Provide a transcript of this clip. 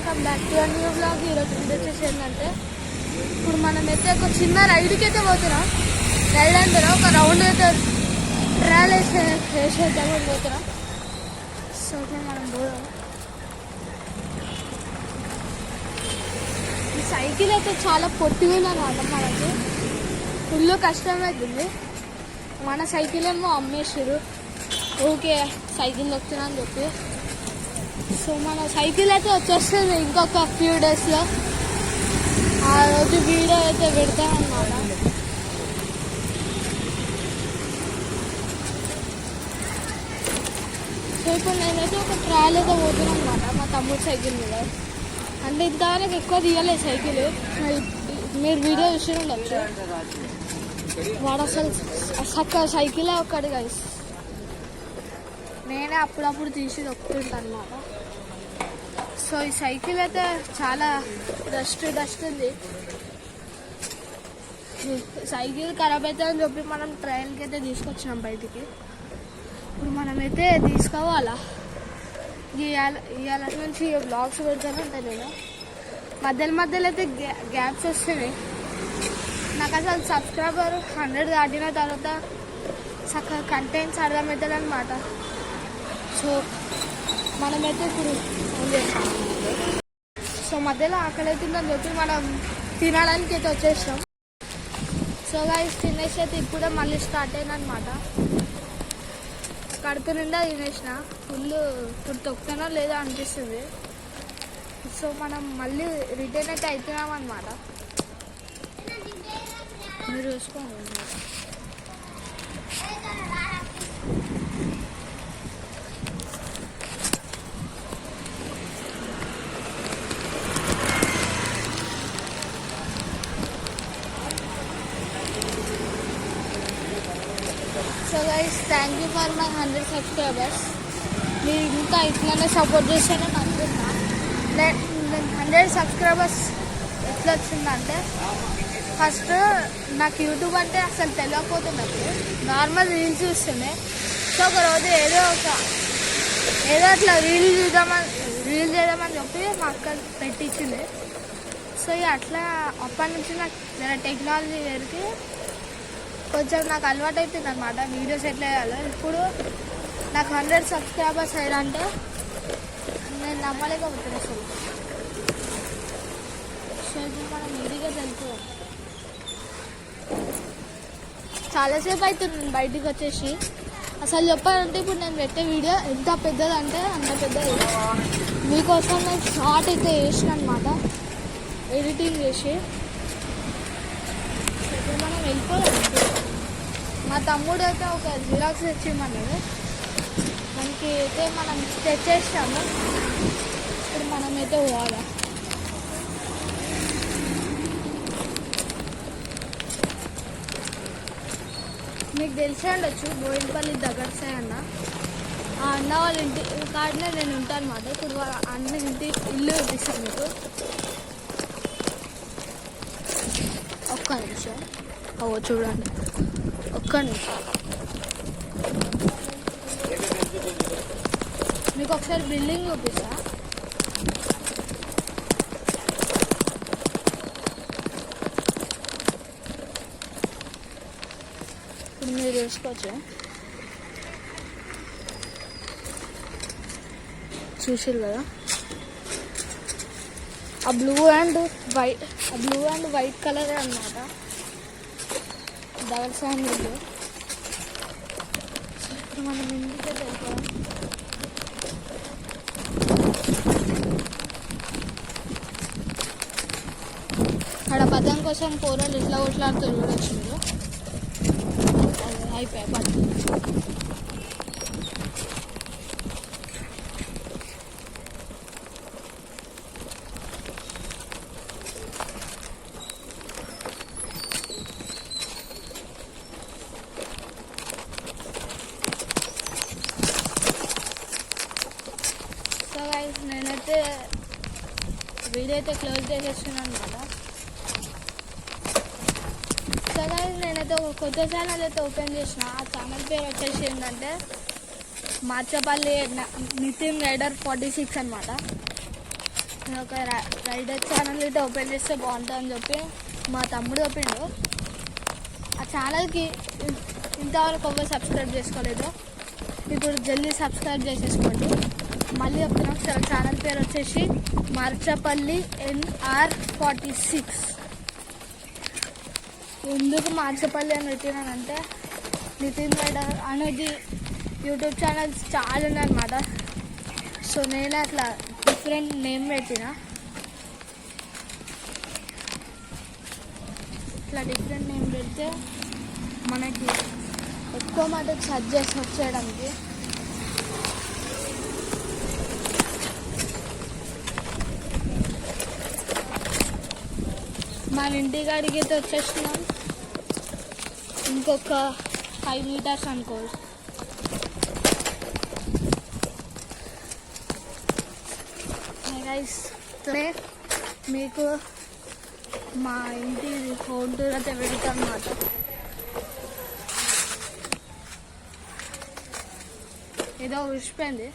Welcome back to new blog. ఈరోజు video వచ్చేసి ఏంటంటే ఇప్పుడు మనమైతే ఒక చిన్న రైడ్కి అయితే పోతున్నాం. రైడ్ అంటే ఒక రౌండ్ అయితే ట్రావెల్ వేసేద్దామని పోతున్నాం. సో మనం పోదాం. ఈ సైకిల్ అయితే చాలా పొట్టిగా ఉందన్నమాట. మనకి ఫుల్ కష్టమవుతుంది. మన సైకిల్ ఏమో అమ్మేసారు. ఓకే సైకిల్ వస్తున్నా అని చెప్పి. సో మన సైకిల్ అయితే వచ్చేస్తుంది ఇంకొక ఫ్యూ డేస్లో. ఆ రోజు వీడియో అయితే పెడతామన్నమాట. సో ఇప్పుడు నేనైతే ఒక ట్రాయల్ అయితే పోతున్నాను అనమాట మా తమ్ముడు సైకిల్ మీద. అంటే ఇంతవరకు ఎక్కువ తీయలేదు సైకిల్, మీరు వీడియో చూసి ఉండొచ్చు. వాడు అసలు చక్కగా సైకిలే ఒక్కటి గైస్. నేనే అప్పుడప్పుడు తీసి దొక్కుతుంటాను అనమాట. సో ఈ సైకిల్ అయితే చాలా డస్ట్ ఉంది. సైకిల్ ఖరాబ్ అవుతుందని చెప్పి మనం ట్రైన్కి అయితే తీసుకొచ్చినాం బయటికి. ఇప్పుడు మనమైతే తీసుకోవాలా. ఇవాళ నుంచి బ్లాగ్స్ పెడతానే ఉంటాను నేను. మధ్యలో అయితే గ్యాప్స్ వస్తున్నాయి. నాకు అసలు సబ్స్క్రైబర్ 100 దాటిన తర్వాత చక్కగా కంటెంట్స్ అర్థమవుతుంది అనమాట. సో మనమైతే ఇప్పుడు సో మధ్యలో ఆకలి అవుతుందని చెప్పి మనం తినడానికి అయితే వచ్చేసాం. సో గైస్ తినేసి అయితే ఇప్పుడే మళ్ళీ స్టార్ట్ అయినా అనమాట. కడుపు నిండా తినేసిన. ఫుల్ ఇప్పుడు తొక్కుతానో లేదో అనిపిస్తుంది. సో మనం మళ్ళీ రిటర్న్ అయితే అవుతున్నాం అనమాట. మీరు చూసుకోండి. So guys thank you for my 100 subscribers. మీరు ఇంకా ఇట్లానే సపోర్ట్ చేస్తేనే అనుకుంటున్నా. నేను 100 సబ్స్క్రైబర్స్ ఎట్లా వచ్చిందంటే, ఫస్ట్ నాకు యూట్యూబ్ అంటే అసలు తెలియకపోతున్నప్పుడు నార్మల్ రీల్స్ చూస్తుండే. సో ఒకరోజు ఏదో అట్లా రీల్ చేద్దామని చెప్పి మా అక్క పెట్టించింది. సో ఇక అట్లా అప్పటి నుంచి నాకు టెక్నాలజీ వేరికి కొంచెం నాకు అలవాటు అయిపోయింది అనమాట వీడియోస్ ఎట్లా వేయాలో. ఇప్పుడు నాకు 100 సబ్స్క్రైబర్స్ అయ్యారంటే నేను నమ్మలేకపోతున్నాను అసలు. సో ఇప్పుడు మనం ఈజీగా తెలుసుకోవాలి. చాలాసేపు అవుతుంది నేను బయటికి వచ్చేసి. అసలు చెప్పాలంటే ఇప్పుడు నేను పెట్టే వీడియో ఎంత పెద్దది అంటే అంత పెద్దది. మీకోసం నేను షార్ట్ అయితే వేసిన అనమాట, ఎడిటింగ్ చేసి. ఇప్పుడు మనం వెళ్ళిపోవాలి. మా తమ్ముడు అయితే ఒక జిరాక్స్ తెచ్చిమన్నాడు. మనకి అయితే మనం తెచ్చేసాము. ఇప్పుడు మనమైతే పోవాలి. మీకు తెలిసే ఉండొచ్చు బోయినపల్లి దగ్గర అన్న. ఆ అన్న వాళ్ళ ఇంటి కాడనే నేను ఉంటాను అనమాట. ఇప్పుడు వాళ్ళ అన్న ఇంటి ఇల్లు చూపిస్తాను మీకు. ఒక్క నిమిషం. అవో చూడండి, ఒక్క నిమిషం. మీకు ఒకసారి బిల్డింగ్ చూపిస్తా. ఇప్పుడు మీరు చూసుకోవచ్చు. చూసారు కదా, ఆ బ్లూ అండ్ వైట్ కలరే అన్నమాట దగ్గర ఫ్యామిలీలో. ఇప్పుడు మనం ఇంటికే వెళ్తాం. అక్కడ పదం కోసం పోరాలు ఎట్లా కొట్లాడుతూ చూడొచ్చు మీరు. అయిపోయా పదం. సో గైస్ నేనైతే వీడియో అయితే క్లోజ్ చేసేస్తున్నాను అనమాట. సో గైస్ నేనైతే ఒక కొత్త ఛానల్ అయితే ఓపెన్ చేసిన. ఆ ఛానల్ పేరు వచ్చేసి ఏంటంటే మాచపల్లి నితిన్ రైడర్ 46 అనమాట. నేను ఒక రైడర్ ఛానల్ అయితే ఓపెన్ చేస్తే బాగుంటుందని చెప్పి మా తమ్ముడు చెప్పిండు. ఆ ఛానల్కి ఇంతవరకు ఎవరు సబ్స్క్రైబ్ చేసుకోలేదు, ఇప్పుడు జల్దీ సబ్స్క్రైబ్ చేసేసుకోండి. మళ్ళీ చెప్తున్నా ఒకసారి, ఛానల్ పేరు వచ్చేసి మార్చపల్లి NR46. ఎందుకు మార్చపల్లి అని పెట్టినానంటే నితిన్ రైడర్ అనేది యూట్యూబ్ ఛానల్స్ చాలా ఉన్నాయన్నమాట. సో నేను అట్లా డిఫరెంట్ నేమ్ పెట్టిన. ఇట్లా డిఫరెంట్ నేమ్ పెడితే మనకి ఎక్కువ మాట సజెస్ట్ వచ్చేయడానికి. మన ఇంటికి అడిగితే వచ్చేసినాం, ఇంకొక 5 meters అనుకో. గైస్ మీకు మా ఇంటి హోమ్ టూర్ అయితే వెళ్తాం అన్నమాట. ఏదో విసిపోయింది.